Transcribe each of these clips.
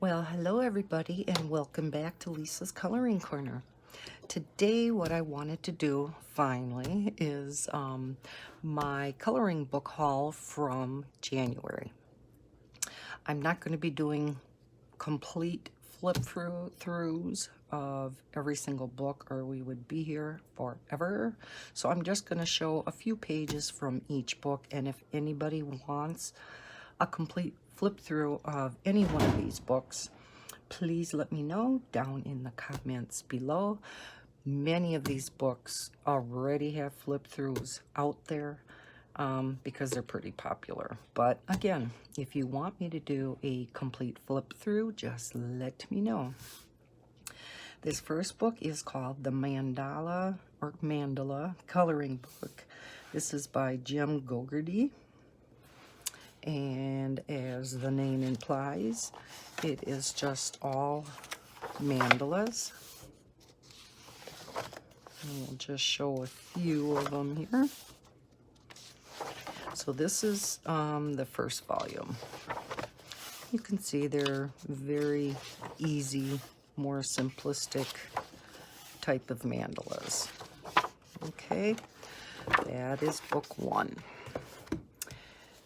Well, hello everybody and welcome back to Lisa's Coloring Corner. Today what I wanted to do finally is my coloring book haul from January. I'm not going to be doing complete flip-throughs of every single book or we would be here forever. So I'm just going to show a few pages from each book, and if anybody wants a complete flip through of any one of these books, please let me know down in the comments below. Many of these books already have flip throughs out there because they're pretty popular. But again, if you want me to do a complete flip through, just let me know. This first book is called the Mandala coloring book. This is by Jim Gogarty. And as the name implies, it is just all mandalas. And we'll just show a few of them here. So this is the first volume. You can see they're very easy, more simplistic type of mandalas. Okay, that is book one.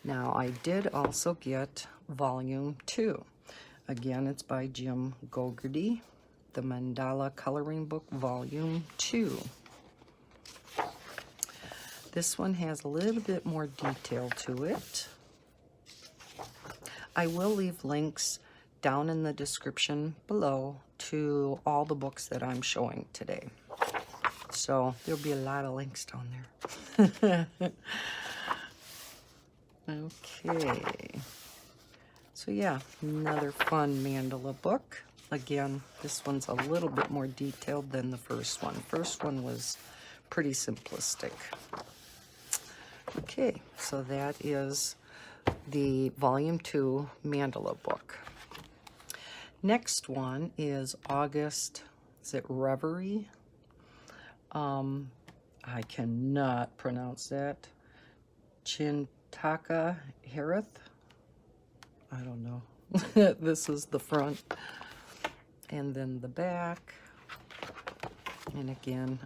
Now, I did also get volume 2. Again, it's by Jim Gogarty, the Mandala Coloring Book, volume 2. This one has a little bit more detail to it. I will leave links down in the description below to all the books that I'm showing today. So, there'll be a lot of links down there. Okay, so yeah, another fun mandala book. Again, this one's a little bit more detailed than the first one. First one was pretty simplistic. Okay, so that is the volume 2 mandala book. Next one is August, is it Reverie? I cannot pronounce that. Taka Harith. I don't know. This is the front and then the back. And again,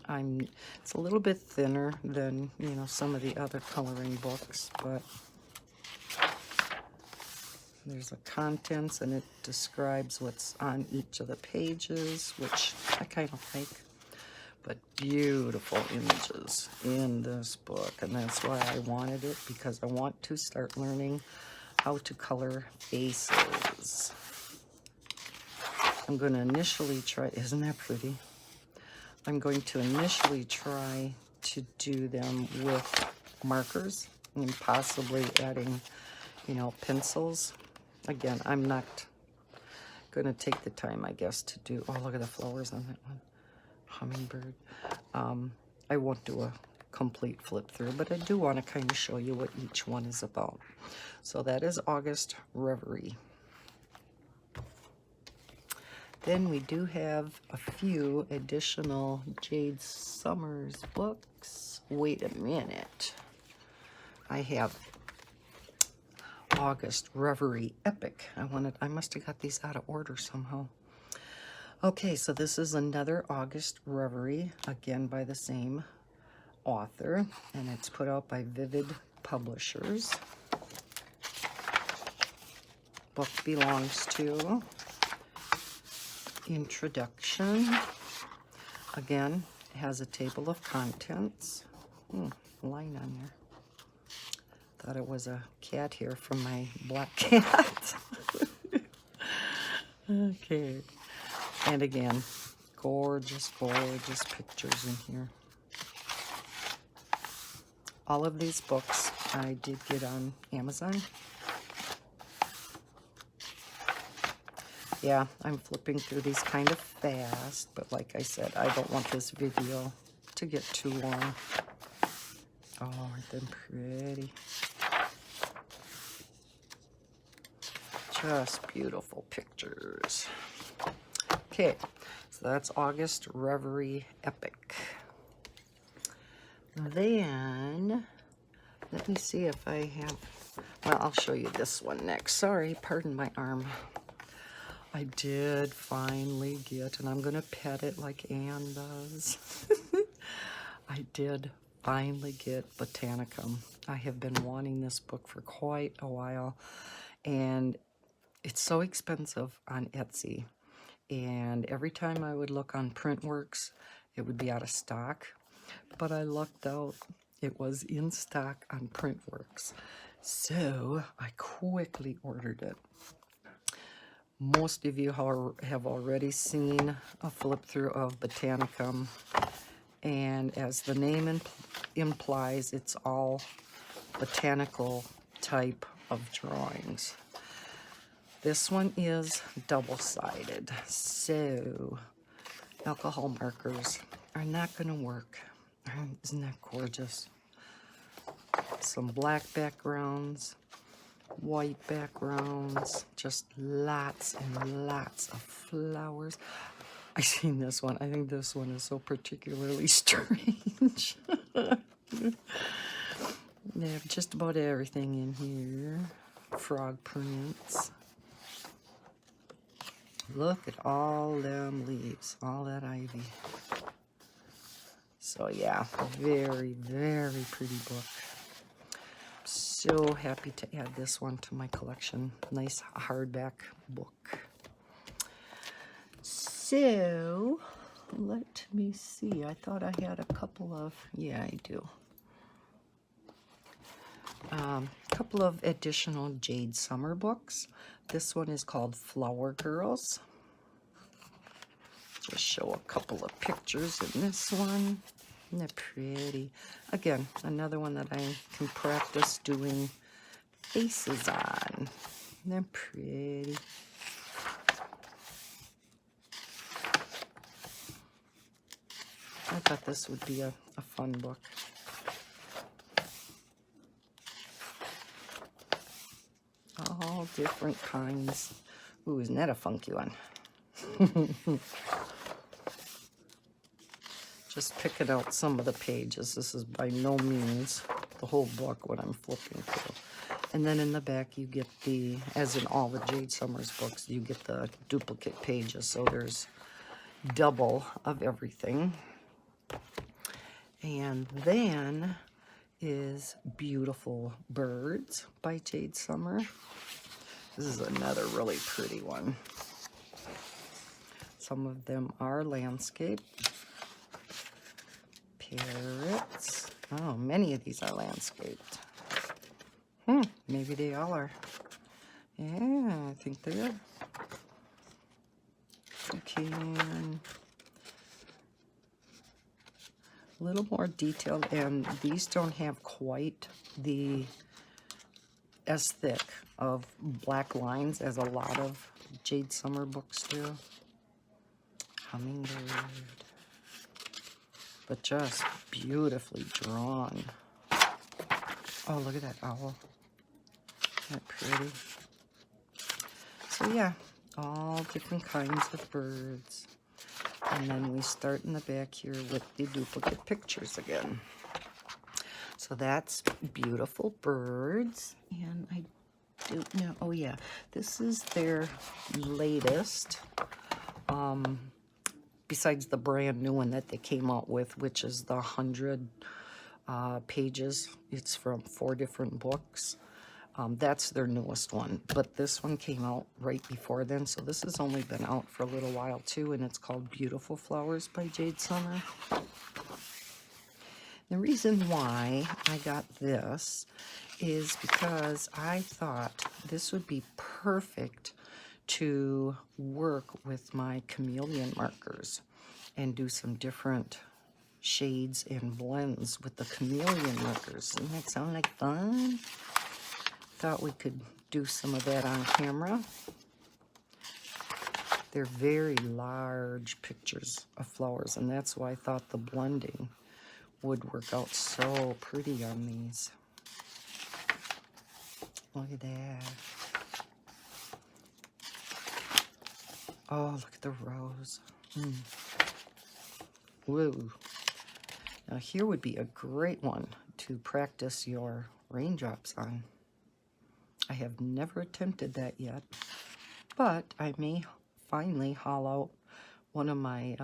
it's a little bit thinner than, some of the other coloring books, but there's the contents and it describes what's on each of the pages, which I kind of like. But beautiful images in this book, and that's why I wanted it, because I want to start learning how to color faces. I'm going to initially try, isn't that pretty? I'm going to initially try to do them with markers and possibly adding, pencils. Again, I'm not going to take the time, I guess, to do, oh, look at the flowers on that one. Hummingbird. I won't do a complete flip through, but I do want to kind of show you what each one is about. So that is August Reverie. Then we do have a few additional Jade Summers books. Wait a minute. I have August Reverie Epic. I must have got these out of order somehow. Okay, so this is another August Reverie, again by the same author, and it's put out by Vivid Publishers. Book belongs to Introduction. Again, it has a table of contents. Line on there. Thought it was a cat here from my black cat. Okay. And again, gorgeous, gorgeous pictures in here. All of these books I did get on Amazon. Yeah, I'm flipping through these kind of fast, but like I said, I don't want this video to get too long. Oh, aren't they pretty? Just beautiful pictures. Okay, so that's August Reverie Epic. Then, let me see if I have, well, I'll show you this one next. Sorry, pardon my arm. I did finally get, and I'm going to pet it like Anne does. I did finally get Botanica. I have been wanting this book for quite a while, and it's so expensive on Etsy. And every time I would look on Printworks, it would be out of stock. But I lucked out. It was in stock on Printworks. So I quickly ordered it. Most of you have already seen a flip through of Botanica, and as the name implies, it's all botanical type of drawings. This one is double-sided, so alcohol markers are not going to work. Isn't that gorgeous? Some black backgrounds, white backgrounds, just lots and lots of flowers. I seen this one. I think this one is so particularly strange. They have just about everything in here. Frog prints. Look at all them leaves, all that ivy. So yeah, very, very pretty book. So happy to add this one to my collection. Nice hardback book. So, let me see. I thought I had a couple of, yeah, I do. Couple of additional Jade summer books. This one is called Flower Girls. Just show a couple of pictures in this one. Isn't that pretty? Again, another one that I can practice doing faces on. Isn't that pretty? I thought this would be a fun book. All different kinds. Ooh, isn't that a funky one? Just picking out some of the pages. This is by no means the whole book, what I'm flipping through. And then in the back you get the, as in all the Jade Summers books, you get the duplicate pages. So there's double of everything. And then is Beautiful Birds by Jade Summer. This is another really pretty one. Some of them are landscape. Parrots. Oh, many of these are landscaped. Maybe they all are. Yeah, I think they are. Okay. A little more detailed, and these don't have quite the as thick of black lines as a lot of Jade Summer books do. Hummingbird. But just beautifully drawn. Oh, look at that owl. Isn't that pretty? So yeah, all different kinds of birds. And then we start in the back here with the duplicate pictures again. So that's Beautiful Birds. And I don't know, oh yeah, this is their latest, besides the brand new one that they came out with, which is the 100 pages. It's from 4 different books. That's their newest one, but this one came out right before then, so this has only been out for a little while too, and it's called Beautiful Flowers by Jade Summer. The reason why I got this is because I thought this would be perfect to work with my chameleon markers and do some different shades and blends with the chameleon markers. Doesn't that sound like fun? Thought we could do some of that on camera. They're very large pictures of flowers, and that's why I thought the blending would work out so pretty on these. Look at that. Oh, look at the rose. Woo. Now here would be a great one to practice your raindrops on. I have never attempted that yet, but I may finally haul out one of my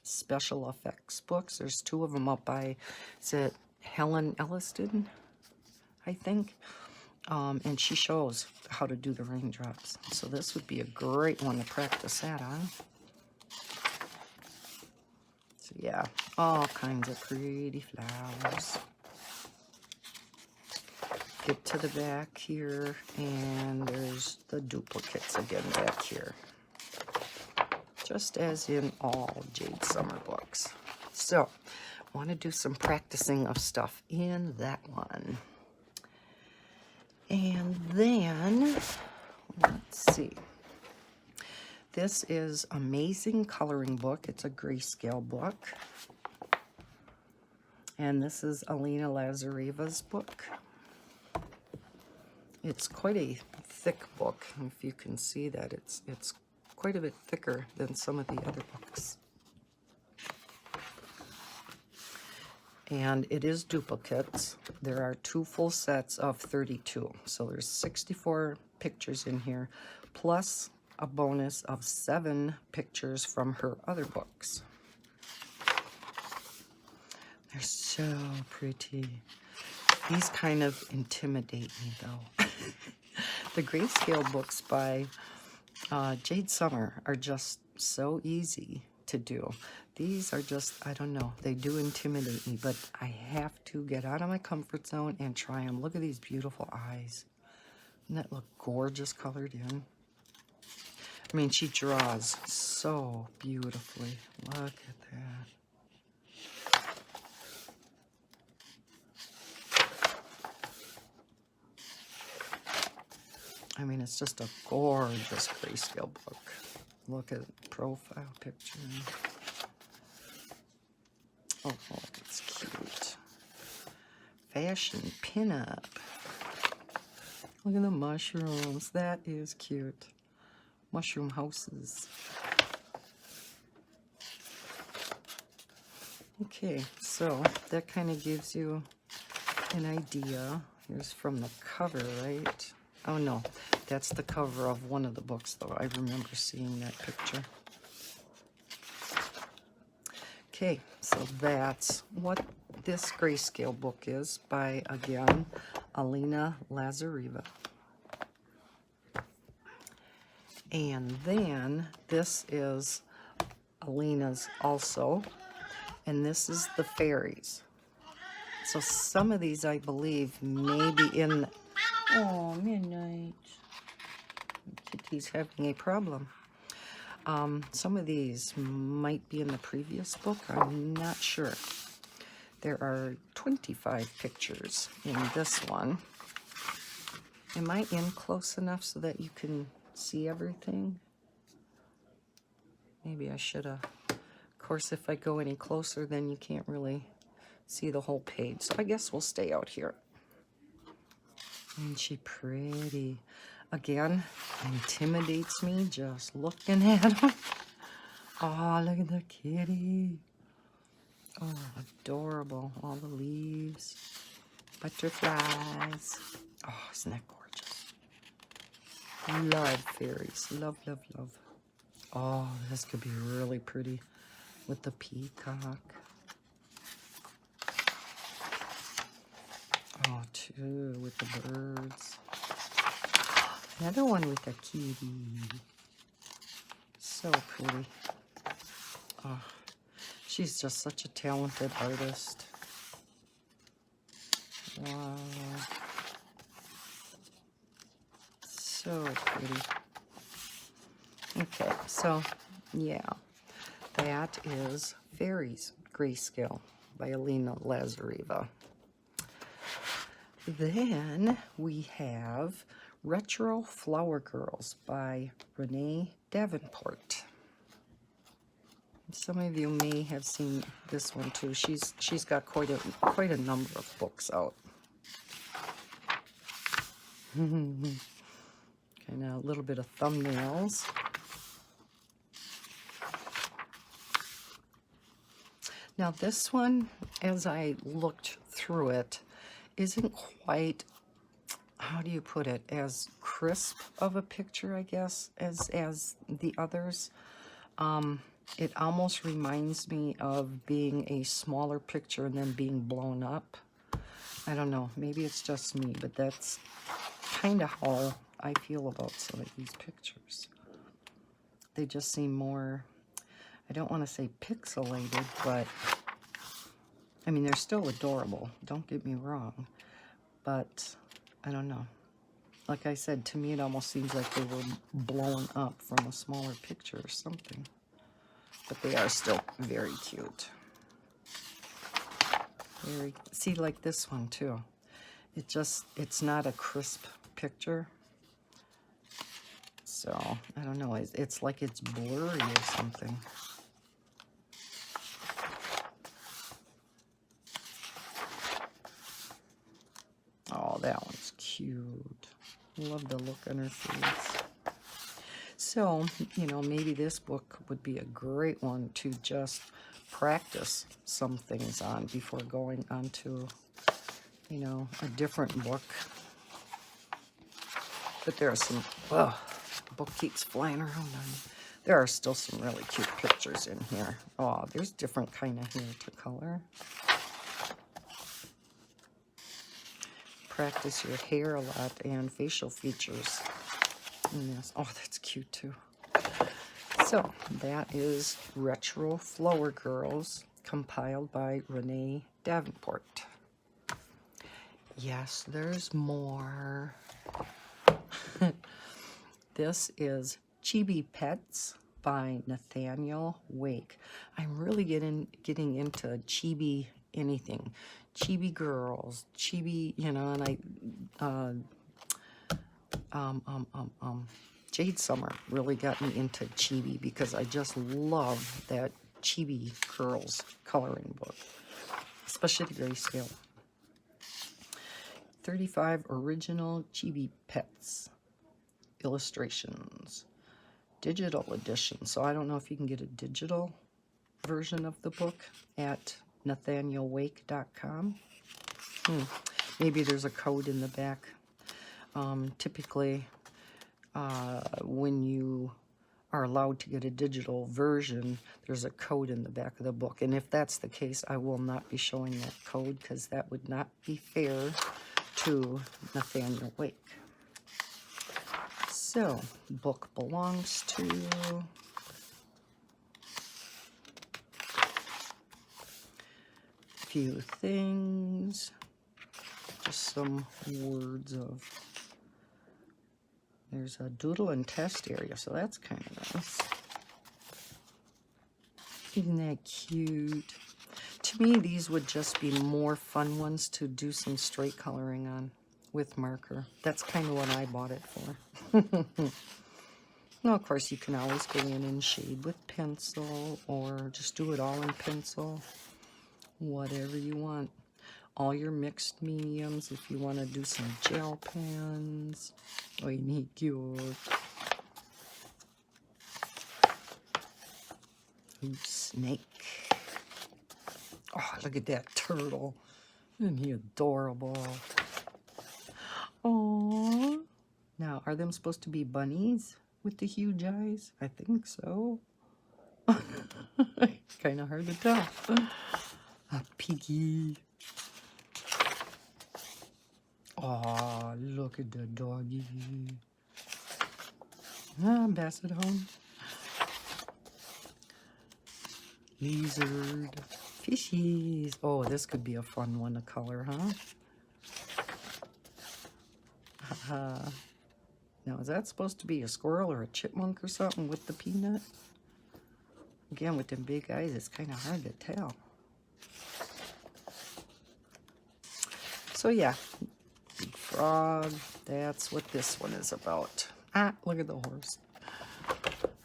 special effects books. There's two of them up by, is it Helen Elliston, I think? And she shows how to do the raindrops. So this would be a great one to practice that on. So yeah, all kinds of pretty flowers. Get to the back here, and there's the duplicates again back here. Just as in all Jade Summer books. So, I want to do some practicing of stuff in that one. And then, let's see. This is Amazing Coloring Book. It's a Grayscale book. And this is Alina Lazareva's book. It's quite a thick book. If you can see that, it's quite a bit thicker than some of the other books. And it is duplicates. There are 2 full sets of 32. So there's 64 pictures in here, plus a bonus of 7 pictures from her other books. They're so pretty. These kind of intimidate me, though. The Grayscale books by Jade Summer are just so easy to do. These are just, I don't know, they do intimidate me, but I have to get out of my comfort zone and try them. Look at these beautiful eyes. Doesn't that look gorgeous colored in? I mean, she draws so beautifully. Look at that. I mean, it's just a gorgeous Grayscale book. Look at the profile picture. Oh, it's cute. Fashion pinup. Look at the mushrooms. That is cute. Mushroom houses. Okay, so that kind of gives you an idea. Here's from the cover, right? Oh no, that's the cover of one of the books, though. I remember seeing that picture. Okay, so that's what this Grayscale book is by, again, Alina Lazareva. And then this is Alina's also, and this is the fairies. So some of these, I believe, may be in... Oh, midnight. Kitty's having a problem. Some of these might be in the previous book. I'm not sure. There are 25 pictures in this one. Am I in close enough so that you can see everything? Maybe I should have. Of course, if I go any closer, then you can't really see the whole page. So I guess we'll stay out here. Isn't she pretty? Again, intimidates me just looking at her. Oh, look at the kitty. Oh, adorable. All the leaves. Butterflies. Oh, isn't that gorgeous? Love fairies. Love, love, love. Oh, this could be really pretty with the peacock. Oh, too, with the birds. Another one with a kitty. So pretty. Oh, she's just such a talented artist. Wow. So pretty. Okay, so, yeah. That is Fairies, Grayscale by Alina Lazareva. Then we have Retro Flower Girls by Renee Davenport. Some of you may have seen this one too. She's got quite a number of books out. Kind of a little bit of thumbnails. Now this one, as I looked through it, isn't quite how do you put it, as crisp of a picture, I guess, as the others. It almost reminds me of being a smaller picture and then being blown up. I don't know, maybe it's just me, but that's kind of how I feel about some of these pictures. They just seem more, I don't want to say pixelated, but I mean, they're still adorable, don't get me wrong, but I don't know. Like I said, to me it almost seems like they were blown up from a smaller picture or something. But they are still very cute. See, like this one too. It's not a crisp picture. So, I don't know. It's like it's blurry or something. Oh, that one's cute. Love the look on her face. So, you know, maybe this book would be a great one to just practice some things on before going on to, you know, a different book. But there are some, the book keeps flying around on me. There are still some really cute pictures in here. Oh, there's different kind of hair to color. Practice your hair a lot and facial features in this. Oh, that's cute too. So that is Retro Flower Girls, compiled by Renee Davenport. Yes, there's more. This is Chibi Pets by Nathaniel Wake. I'm really getting into chibi anything. Chibi girls, chibi, you know, and Jade Summer really got me into chibi because I just love that Chibi Girls coloring book, especially the Grayscale. 35 original Chibi Pets illustrations, digital edition. So I don't know if you can get a digital version of the book at nathanielwake.com. Maybe there's a code in the back. Typically, when you are allowed to get a digital version, there's a code in the back of the book. And if that's the case, I will not be showing that code because that would not be fair to Nathaniel Wake. So, book belongs to few things. Just some words of, there's a doodle and test area, so that's kind of nice. Isn't that cute? To me, these would just be more fun ones to do some straight coloring on with marker. That's kind of what I bought it for. Now, of course, you can always go in and shade with pencil or just do it all in pencil. Whatever you want. All your mixed mediums, if you want to do some gel pens. Oh, you need cute. Ooh, snake. Oh, look at that turtle. Isn't he adorable? Oh. Now, are them supposed to be bunnies with the huge eyes? I think so. Kind of hard to tell. A piggy. Oh, look at the doggy. Basset home. Lizard. Fishies. Oh, this could be a fun one to color, huh? Now, is that supposed to be a squirrel or a chipmunk or something with the peanut? Again, with them big eyes, it's kind of hard to tell. So, yeah. Big frog. That's what this one is about. Ah, look at the horse.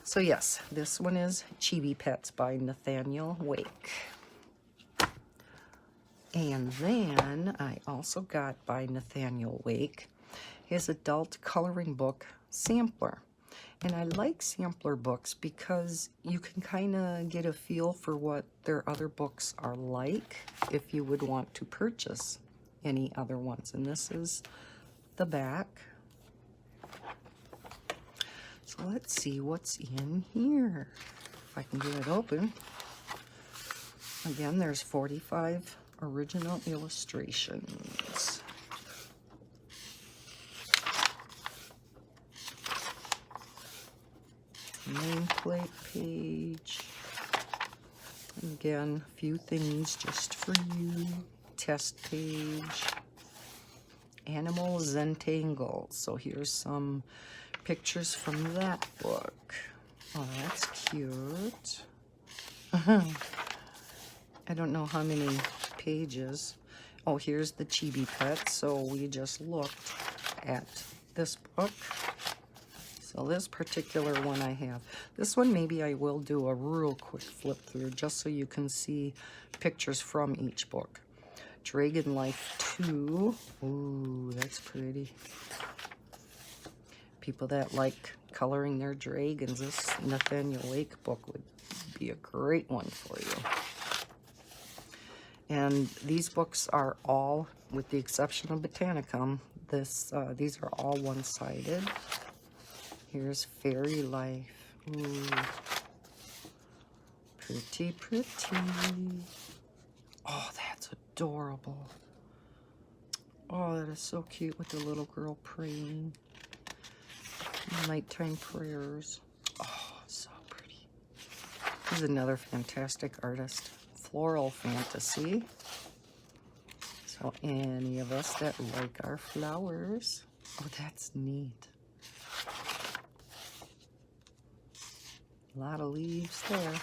So, yes, this one is Chibi Pets by Nathaniel Wake. And then I also got by Nathaniel Wake his adult coloring book sampler. And I like sampler books because you can kind of get a feel for what their other books are like if you would want to purchase any other ones. And this is the back. So let's see what's in here. If I can get it open. Again, there's 45 original illustrations. Nameplate page. And again, a few things just for you. Test page. Animal Zentangle. So here's some pictures from that book. Oh, that's cute. I don't know how many pages. Oh, here's the Chibi pet. So we just looked at this book. So this particular one I have. This one maybe I will do a real quick flip through just so you can see pictures from each book. Dragon Life 2. Ooh, that's pretty. People that like coloring their dragons, this Nathaniel Lake book would be a great one for you. And these books are all, with the exception of Botanica, these are all one-sided. Here's Fairy Life. Ooh. Pretty, pretty. Oh, that's adorable. Oh, that is so cute with the little girl praying. Nighttime prayers. Oh, so pretty. He's another fantastic artist. Floral Fantasy. So any of us that like our flowers. Oh, that's neat. A lot of leaves there.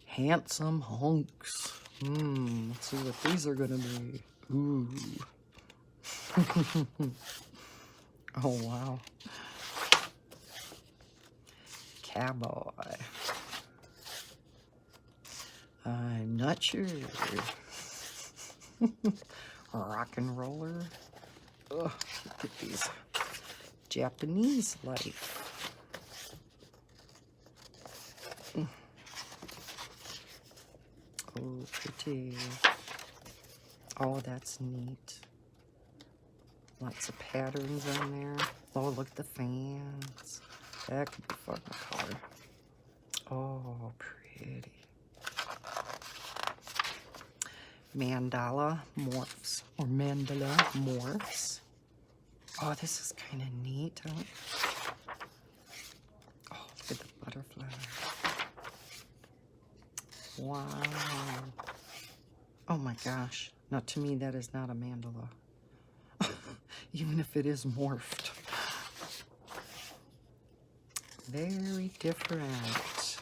Handsome Hunks. Let's see what these are gonna be. Ooh. Oh, wow. Cowboy. I'm not sure. Rock and roller. Ugh, look at these. Japanese life. Oh, pretty. Oh, that's neat. Lots of patterns on there. Oh, look at the fans. That could be fun to color. Oh, pretty. Mandala morphs, or Mandala morphs. Oh, this is kind of neat. Huh? Oh, look at the butterfly. Wow. Oh my gosh. Now, to me, that is not a mandala. Even if it is morphed. Very different.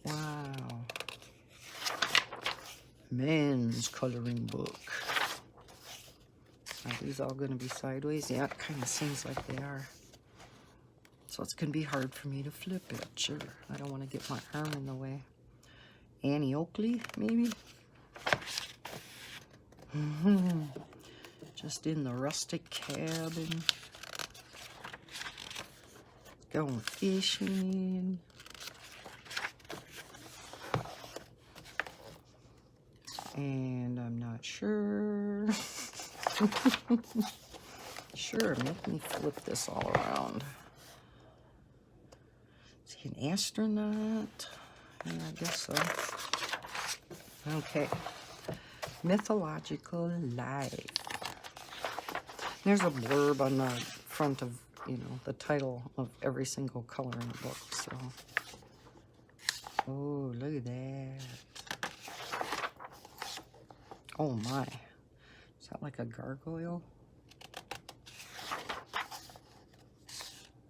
Wow. Men's coloring book. Are these all going to be sideways? Yeah, it kind of seems like they are. So it's going to be hard for me to flip it. Sure. I don't want to get my arm in the way. Annie Oakley, maybe? Just in the rustic cabin. Going fishing. And I'm not sure. Sure, make me flip this all around. Is he an astronaut? Yeah, I guess so. Okay. Mythological Life. There's a blurb on the front of, you know, the title of every single coloring book, so. Oh, look at that. Oh my. Is that like a gargoyle?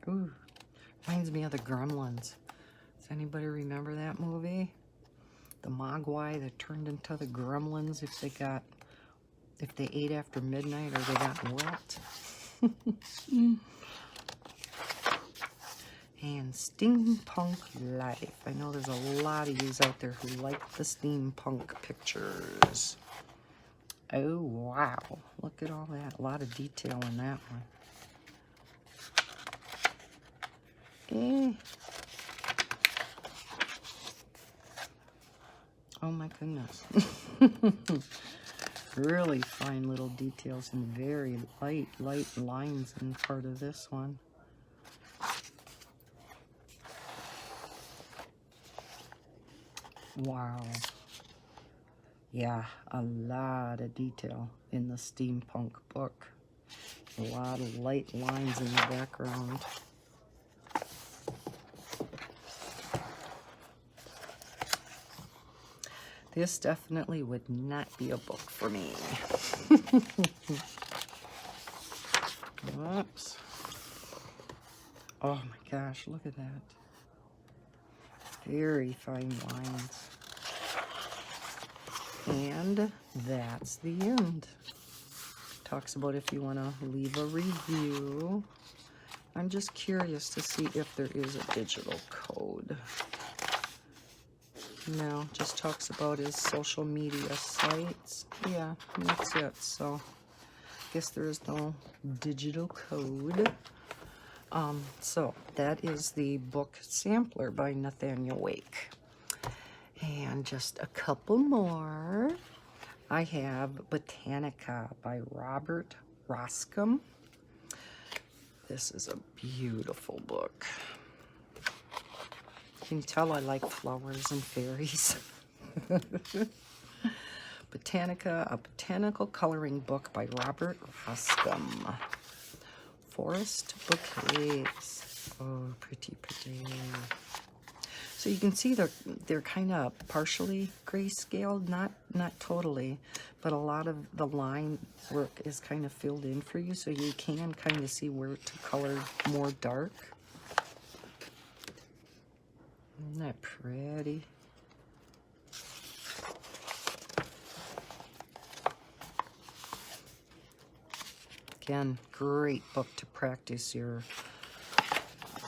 Ooh, reminds me of the Gremlins. Does anybody remember that movie? The Mogwai that turned into the Gremlins if they ate after midnight or they got wet. And Steampunk Life. I know there's a lot of yous out there who like the steampunk pictures. Oh, wow. Look at all that. A lot of detail in that one. Oh, my goodness. Really fine little details and very light lines in part of this one. Wow. Yeah, a lot of detail in the steampunk book. A lot of light lines in the background. This definitely would not be a book for me. Oops. Oh my gosh, look at that. Very fine lines. And that's the end. Talks about if you want to leave a review. I'm just curious to see if there is a digital code. No, just talks about his social media sites. Yeah, that's it. So, guess there is no digital code. So that is the book Sampler by Nathaniel Wake. And just a couple more. I have Botanica by Robert Roskam. This is a beautiful book. Can you tell I like flowers and fairies? Botanica, a botanical coloring book by Robert Roskam. Forest bouquets. Oh, pretty, pretty. So you can see they're kind of partially grayscale, not totally, but a lot of the line work is kind of filled in for you, so you can kind of see where to color more dark. Isn't that pretty? Again, great book to practice your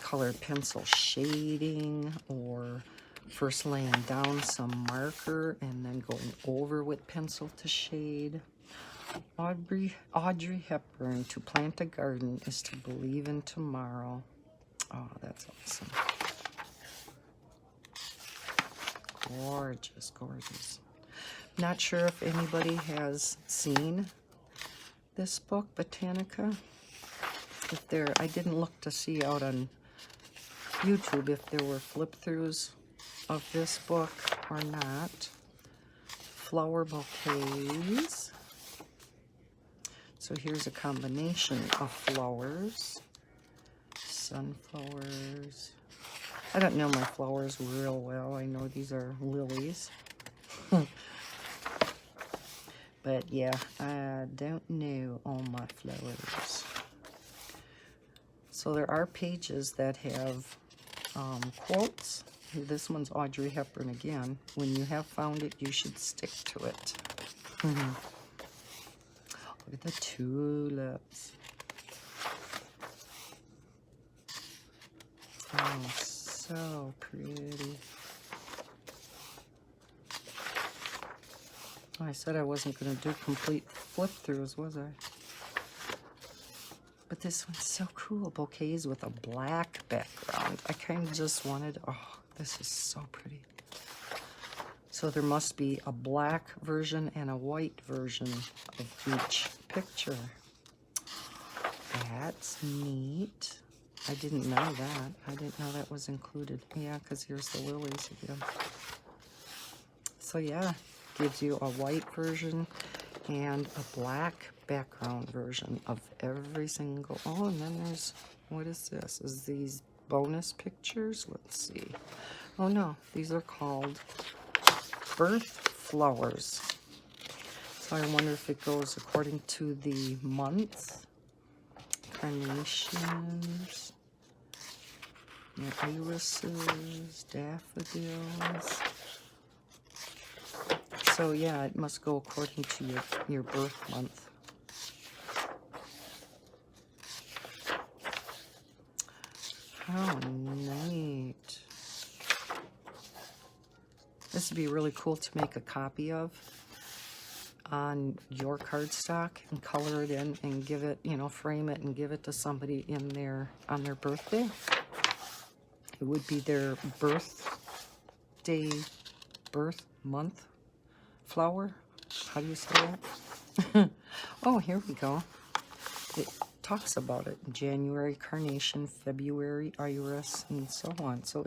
colored pencil shading, or first laying down some marker and then going over with pencil to shade. Audrey Hepburn, to plant a garden is to believe in tomorrow. Oh, that's awesome. Gorgeous, gorgeous. Not sure if anybody has seen this book, Botanica. If there, I didn't look to see out on YouTube if there were flip-throughs of this book or not. Flower bouquets. So here's a combination of flowers. Sunflowers. I don't know my flowers real well. I know these are lilies. But yeah, I don't know all my flowers. So there are pages that have quotes. This one's Audrey Hepburn again. When you have found it, you should stick to it. Look at the tulips. Oh, so pretty. I said I wasn't going to do complete flip-throughs, was I? But this one's so cool. Bouquets with a black background. I kind of just wanted, oh, this is so pretty. So there must be a black version and a white version of each picture. That's neat. I didn't know that. I didn't know that was included. Yeah, because here's the lilies again. So yeah, gives you a white version and a black background version of every single, oh, and then there's, what is this? Is these bonus pictures? Let's see. Oh no, these are called birth flowers. So I wonder if it goes according to the months. Carnations, irises, daffodils. So yeah, it must go according to your birth month. How neat. This would be really cool to make a copy of on your cardstock and color it in and give it, you know, frame it and give it to somebody in on their birthday. It would be their birth month flower. How do you say that? Oh, here we go. It talks about it. January carnation, February iris, and so on. So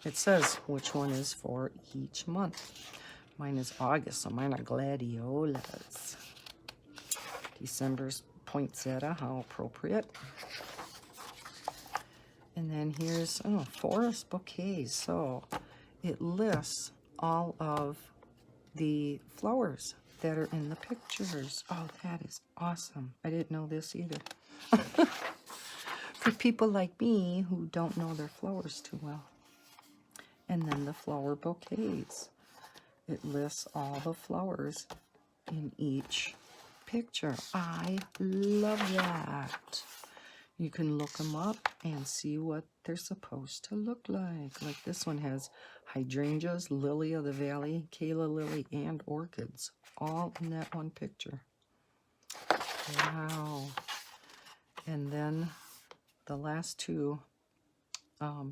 it says which one is for each month. Mine is August, so mine are gladiolas. December's poinsettia, how appropriate. And then here's forest bouquets. So it lists all of the flowers that are in the pictures. Oh, that is awesome. I didn't know this either. For people like me who don't know their flowers too well. And then the flower bouquets. It lists all the flowers in each picture. I love that. You can look them up and see what they're supposed to look like. Like this one has hydrangeas, lily of the valley, Kayla lily, and orchids. All in that one picture. Wow. And then the last two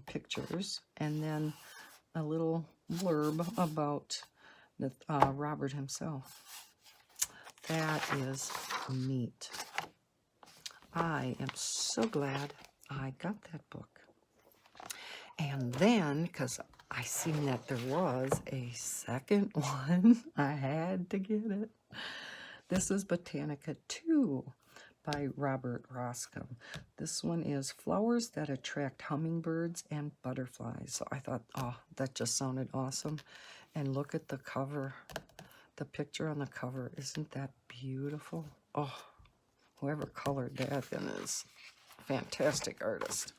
pictures. And then a little blurb about Robert himself. That is neat. I am so glad I got that book. And then, because I seen that there was a second one, I had to get it. This is Botanica 2 by Robert Roskam. This one is flowers that attract hummingbirds and butterflies. So I thought, oh, that just sounded awesome. And look at the cover. The picture on the cover. Isn't that beautiful? Oh, whoever colored that then is a fantastic artist.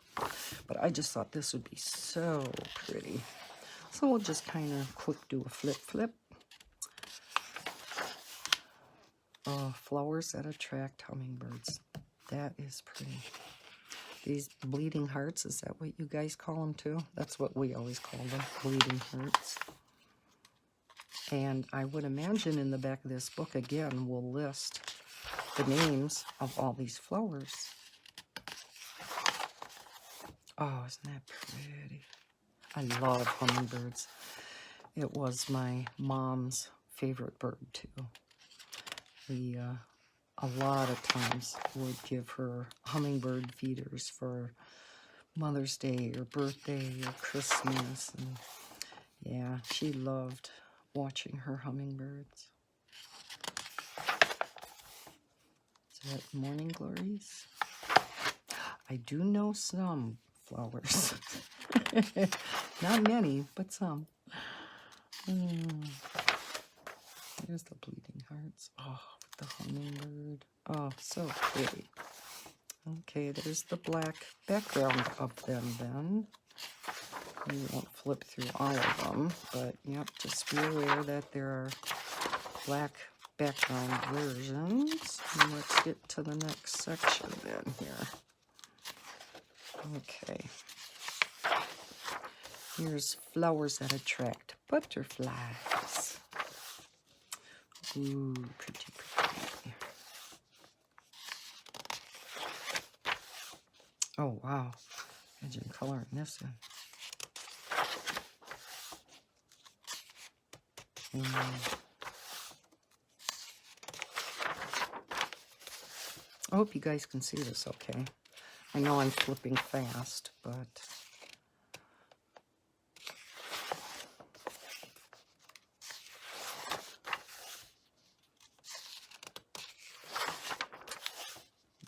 But I just thought this would be so pretty. So we'll just kind of quick do a flip. Oh, flowers that attract hummingbirds. That is pretty. These bleeding hearts, is that what you guys call them too? That's what we always call them, bleeding hearts. And I would imagine in the back of this book, again, we'll list the names of all these flowers. Oh, isn't that pretty? I love hummingbirds. It was my mom's favorite bird, too. We, a lot of times, would give her hummingbird feeders for Mother's Day or birthday or Christmas. And yeah, she loved watching her hummingbirds. Is that morning glories? I do know some flowers. Not many, but some. There's the bleeding hearts. Oh, the hummingbird. Oh, so pretty. Okay, there's the black background of them then. We won't flip through all of them, but yep, just be aware that there are black background versions. And let's get to the next section then here. Okay. Here's flowers that attract butterflies. Ooh, pretty. Oh, wow. Imagine color in this one. I hope you guys can see this okay. I know I'm flipping fast, but...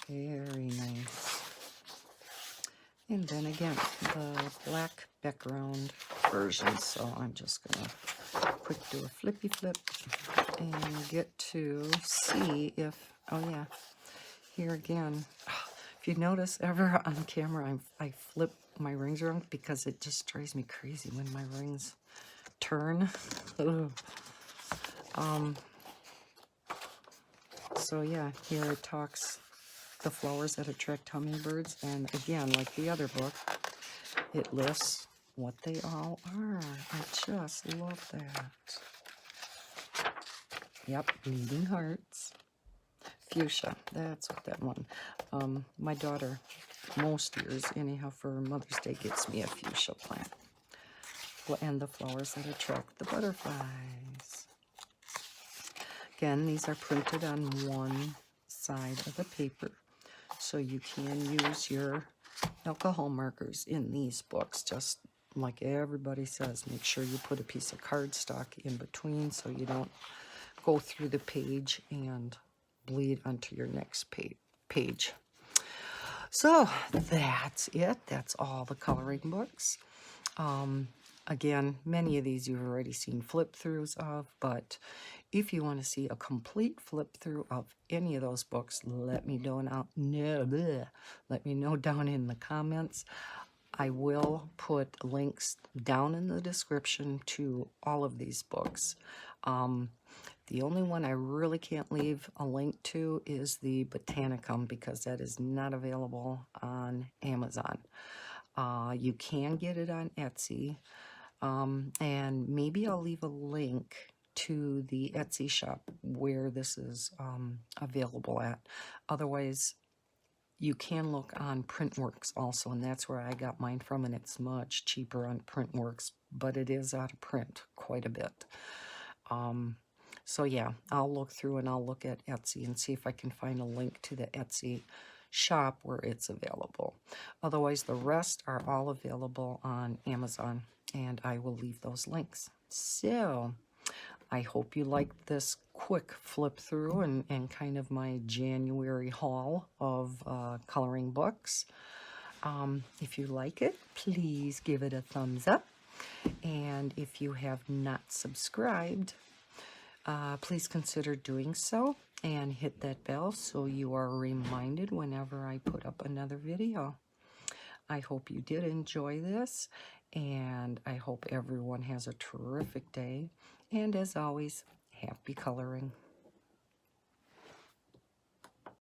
Very nice. And then again, the black background version. So I'm just going to quick do a flippy flip and get to see if, oh yeah, here again. If you notice ever on camera, I flip my rings around because it just drives me crazy when my rings turn. So yeah, here it talks the flowers that attract hummingbirds, and again, like the other book, it lists what they all are. I just love that. Yep, bleeding hearts. Fuchsia, that's what that one. My daughter, most years anyhow, for Mother's Day, gets me a fuchsia plant. And the flowers that attract the butterflies. Again, these are printed on one side of the paper, so you can use your alcohol markers in these books, just like everybody says. Make sure you put a piece of cardstock in between so you don't go through the page and bleed onto your next page. So that's it. That's all the coloring books. Again, many of these you've already seen flip-throughs of, but if you want to see a complete flip-through of any of those books, let me know let me know down in the comments. I will put links down in the description to all of these books. The only one I really can't leave a link to is the Botanicum, because that is not available on Amazon. You can get it on Etsy, and maybe I'll leave a link to the Etsy shop where this is available at. Otherwise, you can look on Printworks also, and that's where I got mine from, and it's much cheaper on Printworks, but it is out of print quite a bit. So yeah, I'll look through and I'll look at Etsy and see if I can find a link to the Etsy shop where it's available. Otherwise, the rest are all available on Amazon, and I will leave those links. So I hope you liked this quick flip through and kind of my January haul of coloring books. If you like it, please give it a thumbs up. And if you have not subscribed, please consider doing so and hit that bell so you are reminded whenever I put up another video. I hope you did enjoy this, and I hope everyone has a terrific day. And as always, happy coloring.